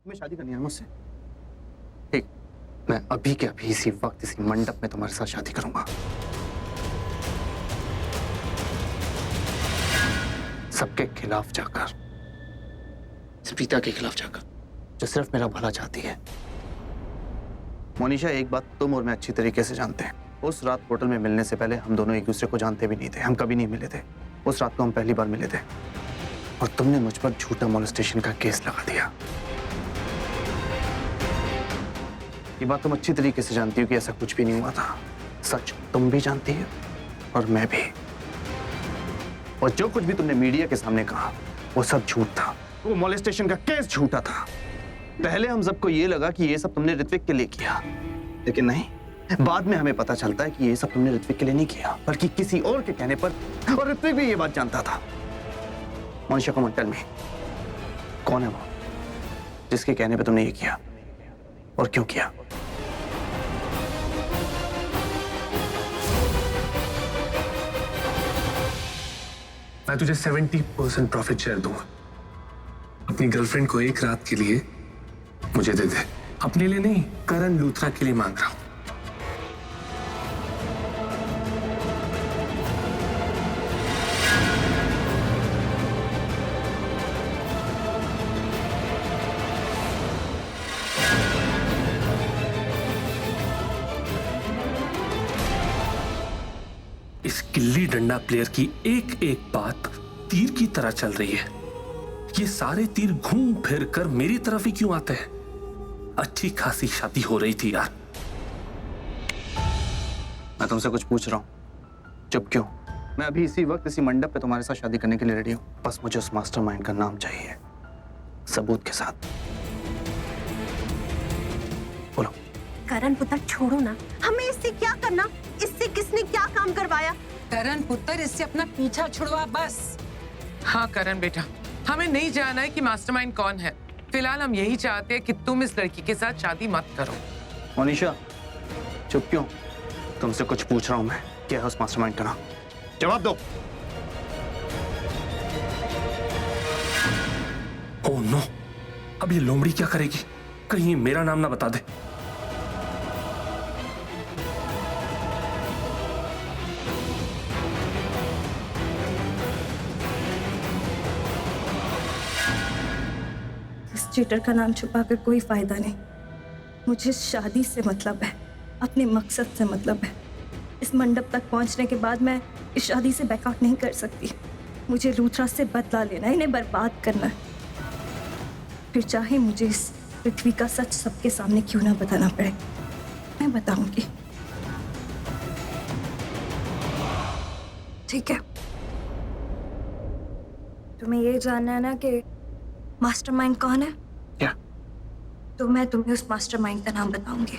तुम्हें शादी करनी है मुझसे? ठीक, मैं अभी के अभी इसी वक्त इसी मंडप में तुम्हारे साथ शादी करूंगा। सबके खिलाफ जाकर, प्रीता के खिलाफ जाकर, जो सिर्फ मेरा भला चाहती है। मोनिशा, एक बात तुम और मैं अच्छी तरीके से जानते हैं। उस रात होटल में मिलने से पहले हम दोनों एक दूसरे को जानते भी नहीं थे। हम कभी नहीं मिले थे। उस रात को हम पहली बार मिले थे और तुमने मुझ पर झूठा मोलेस्टेशन का केस लगा दिया। ये बात तुम अच्छी तरीके से जानती हो कि ऐसा कुछ भी नहीं हुआ था। सच तुम भी जानती हो और मैं भी। और जो कुछ भी तुमने मीडिया के सामने कहा वो सब झूठ था। वो मोलेस्टेशन का केस झूठा था। पहले हम सबको ये लगा कि ये सब तुमने ऋत्विक के लिए किया, लेकिन नहीं, बाद में हमें पता चलता है कि ये सब तुमने ऋत्विक के लिए नहीं किया, बल्कि किसी और के कहने पर। और ऋत्विक भी ये बात जानता था। Monisha, come on tell me, कौन है वो जिसके कहने पे तुमने ये किया और क्यों किया? मैं तुझे 70% प्रॉफिट शेयर दूंगा। अपनी गर्लफ्रेंड को एक रात के लिए मुझे दे दे। अपने लिए नहीं, करण लूथरा के लिए मांग रहा हूं। इस गिल्ली डंडा प्लेयर की एक एक बात तीर की तरह चल रही है। ये सारे तीर घूम फिर कर मेरी तरफ ही क्यों आते हैं? अच्छी खासी शादी हो रही थी यार। मैं तुमसे कुछ पूछ रहा हूं, चुप क्यों? मैं अभी इसी वक्त इसी मंडप पे तुम्हारे साथ शादी करने के लिए रेडी हूं। बस मुझे उस मास्टरमाइंड का नाम चाहिए, सबूत के साथ। बोलो। करण पुत्र, छोड़ो ना, हमें इससे क्या करना? इससे किसने क्या काम करवाया? करण पुत्र, इससे अपना पीछा छुड़वा बस। हाँ करण बेटा, हमें नहीं जानना है कि मास्टरमाइंड कौन है। फिलहाल हम यही चाहते हैं कि तुम इस लड़की के साथ शादी मत करो। मोनिशा, चुप क्यों? तुमसे कुछ पूछ रहा हूं मैं। क्या है उस मास्टरमाइंड का नाम? जवाब दो। ओह नो, अब ये लोमड़ी क्या करेगी? कहीं मेरा नाम ना बता दे। चीटर का नाम छुपाकर कोई फायदा नहीं। मुझे शादी से मतलब है, अपने मकसद से मतलब है। इस मंडप तक पहुंचने के बाद मैं इस शादी से बैकआउट नहीं कर सकती। मुझे लूथरा से बदला लेना है, इन्हें बर्बाद करना है। फिर चाहे मुझे इस पृथ्वी का सच सबके सामने क्यों ना बताना पड़े, मैं बताऊंगी। ठीक है, तुम्हें ये जानना है ना कि मास्टरमाइंड कौन है? क्या? तो मैं तुम्हें उस मास्टरमाइंड का नाम बताऊंगी।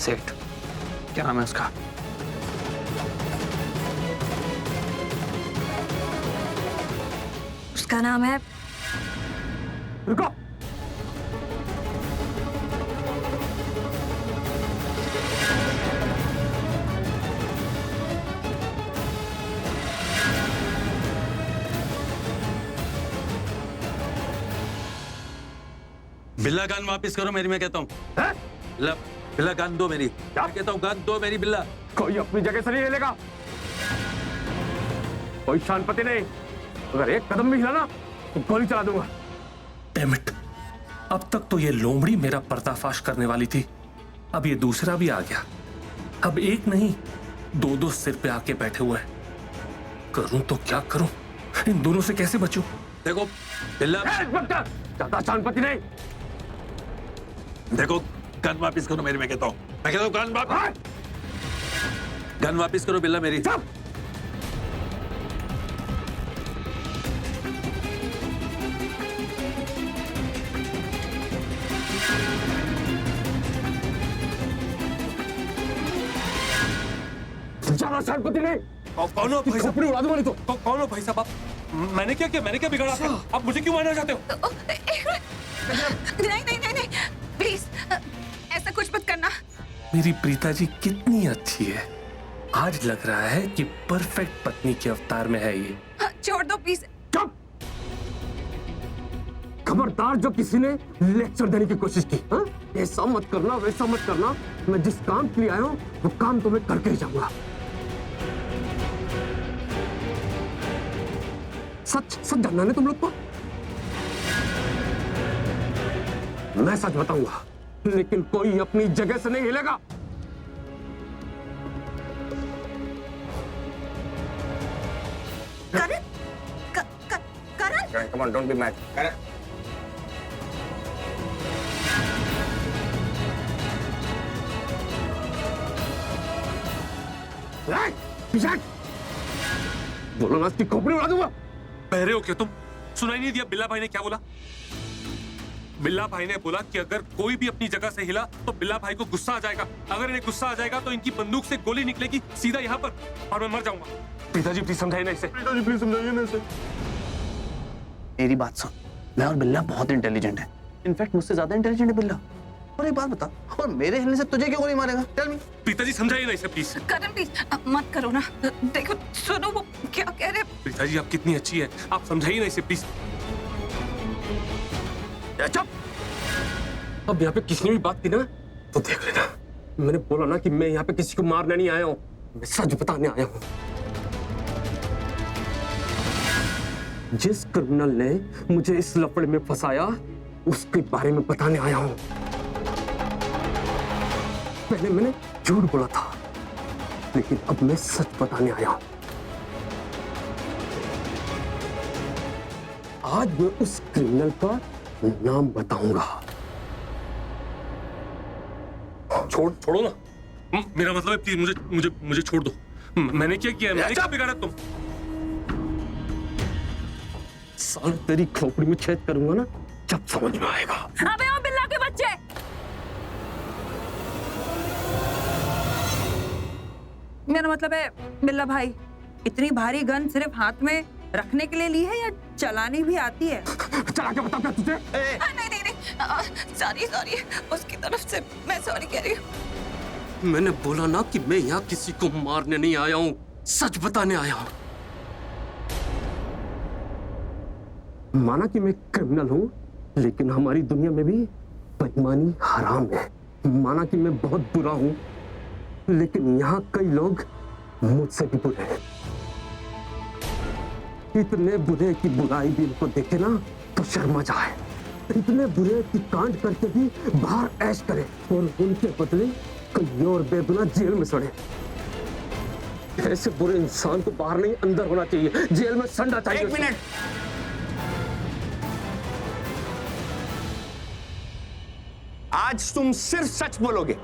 सेठ, क्या नाम है उसका? उसका नाम है, रुको। बिल्ला गन वापिस करो मेरी, मैं कहता हूँ। बिल्ला गन दो मेरी, मैं कहता हूँ गन दो मेरी। बिल्ला कोई अपनी जगह से नहीं हिलेगा, कोई शांतपति नहीं। अगर एक कदम भी हिला ना तो गोली चला दूंगा। डैम इट, अब तक तो ये लोमड़ी मेरा पर्दाफाश करने वाली थी, अब ये दूसरा भी आ गया। अब एक नहीं, दो दो सिर पे आके बैठे हुए हैं। करूं तो क्या करूं? इन दोनों से कैसे बचूं? देखो बिल्ला, ज्यादा शांतपति नहीं। देखो गन वापिस करो मेरी, मैं कहता हूँ। मैं कहता हूँ गन वापिस, गन वापिस करो बिल्ला मेरी। ज्यादा शांतपति नहीं। कौन हो भाई साहब? उड़ा दूंगा नहीं तो। कौन हो भाई साहब आप? मैंने क्या किया? मैंने क्या बिगाड़ा? आप मुझे क्यों मारना चाहते हो? नहीं नहीं नहीं नहीं, प्लीज ऐसा कुछ मत करना। मेरी प्रीता जी कितनी अच्छी है, आज लग रहा है कि परफेक्ट पत्नी के अवतार में है ये। छोड़ दो प्लीज। चुप! खबरदार जो किसी ने लेक्चर देने की कोशिश की, हाँ? ऐसा मत करना, वैसा मत करना। मैं जिस काम के लिए आया हूं वो काम तो मैं करके ही जाऊंगा। सच सच जानना है तुम लोग को। मैं सच बताऊंगा, लेकिन कोई अपनी जगह से नहीं हिलेगा। Karan, Karan, come on, don't be mad. बोलो ना, इसकी खोपड़ी उड़ा दूंगा। बहरे हो क्या तुम? सुनाई नहीं दिया बिल्ला भाई ने क्या बोला? बिल्ला भाई ने बोला कि अगर कोई भी अपनी जगह से हिला तो बिल्ला भाई को गुस्सा आ जाएगा। अगर इन्हें गुस्सा आ जाएगा तो इनकी बंदूक से गोली निकलेगी सीधा यहाँ पर और मैं मर जाऊंगा। पिताजी प्लीज समझाइए ना इसे। पिताजी प्लीज समझाइए ना इसे। मेरी बात सुन, मैं और बिल्ला बहुत इंटेलिजेंट है। इनफैक्ट मुझसे ज्यादा इंटेलिजेंट है बिल्ला। और एक बात बता, और मेरे हिलने से तुझे क्यों गोली मारेगा? Tell me. पिताजी समझाइए ना इसे प्लीज। करण प्लीज मत करो ना। देखो सुनो वो क्या कह रहे। पिताजी आप कितनी अच्छी है, आप समझाइए ना इसे प्लीज। चुप! अब यहाँ पे किसी ने भी बात की ना तो देख लेना। मैंने बोला ना कि मैं यहाँ पे किसी को मारने नहीं आया हूँ, मैं सच बताने आया हूँ। जिस क्रिमिनल ने मुझे इस लफड़े में फंसाया उसके बारे में बताने आया हूँ। पहले मैंने झूठ बोला था, लेकिन अब मैं सच बताने आया हूँ। आज मैं उस क्रिमिनल का नाम बताऊंगा। छोड़ो ना। मेरा मतलब है प्लीज मुझे मुझे मुझे छोड़ दो। मैंने क्या किया? मैंने क्या बिगाड़ा तुम? साल तेरी खोपड़ी में छेद करूंगा ना, जब समझ में आएगा। अबे ओ बिल्ला के बच्चे! मेरा मतलब है बिल्ला भाई, इतनी भारी गन सिर्फ हाथ में रखने के लिए ली है या चलानी भी आती है? चला के बता क्या तुझे? नहीं नहीं नहीं, सॉरी उसकी तरफ से मैं सॉरी कह रही हूँ। मैंने बोला ना कि मैं यहाँ किसी को मारने नहीं आया हूँ, सच बताने आया हूँ। माना कि मैं क्रिमिनल हूँ, लेकिन हमारी दुनिया में भी बेईमानी हराम है। माना कि मैं बहुत बुरा हूँ, लेकिन यहाँ कई लोग मुझसे भी बुरे हैं। इतने बुरे कि बुराई भी इनको देखे ना तो शर्मा जाए। इतने बुरे कि कांड करके भी बाहर ऐश करे और उनके बदले कई और बेगुनाह जेल में सड़े। ऐसे बुरे इंसान को बाहर नहीं अंदर होना चाहिए, जेल में सड़ना चाहिए। एक मिनट। आज तुम सिर्फ सच बोलोगे,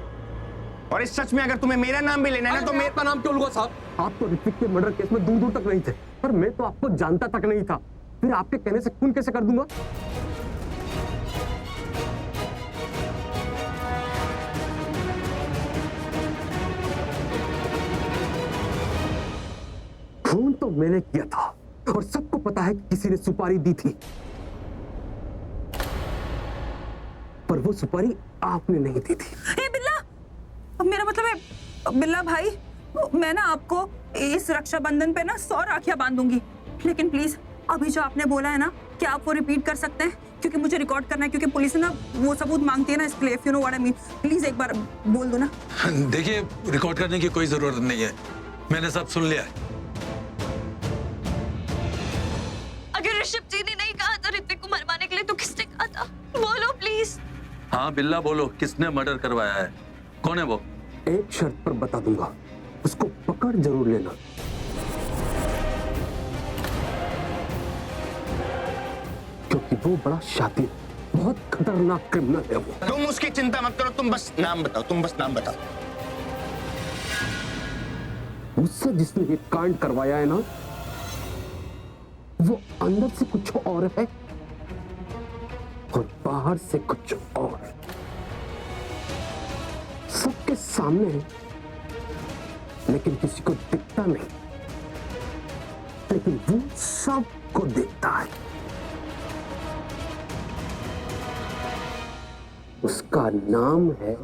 और इस सच में अगर तुम्हें मेरा नाम भी लेना है ना तो मेरा नाम क्यों लूंगा साहब? आप तो ऋतिक के मर्डर केस में दूर दूर तक नहीं थे, पर मैं तो आपको जानता तक नहीं था। फिर आपके कहने से खून कैसे कर दूंगा? खून तो मैंने किया था और सबको पता है कि किसी ने सुपारी दी थी, पर वो सुपारी आपने नहीं दी थी। ए बिल्ला, मेरा मतलब है बिल्ला भाई, मैं ना आपको इस रक्षाबंधन पे ना 100 राखियां बांधूंगी, लेकिन प्लीज अभी जो आपने बोला है ना, क्या आप वो रिपीट कर सकते हैं? क्योंकि मुझे रिकॉर्ड करना है, क्योंकि पुलिस ना वो सबूत मांगती है ना, इसके लिए if you know what I mean, please एक बार बोल दो ना। देखिए, रिकॉर्ड करने की कोई जरूरत नहीं है, मैंने सब सुन लिया है। अगर ऋषभ जी ने नहीं कहा था ऋतिक को मरवाने के लिए, तो किसने कहा था? बोलो प्लीज। हाँ बिल्ला बोलो, किसने मर्डर करवाया है? कौन है वो? एक शर्त पर बता दूंगा, उसको पकड़ जरूर लेना। क्योंकि वो बड़ा शातिर, बहुत खतरनाक क्रिमिनल है वो। तुम उसकी चिंता मत करो, तुम बस नाम बताओ, तुम बस नाम बताओ। मुझसे जिसने ये कांड करवाया है ना, वो अंदर से कुछ और है और बाहर से कुछ और। सबके सामने है, लेकिन किसी को दिखता नहीं, लेकिन वो सबको दिखता है। उसका नाम है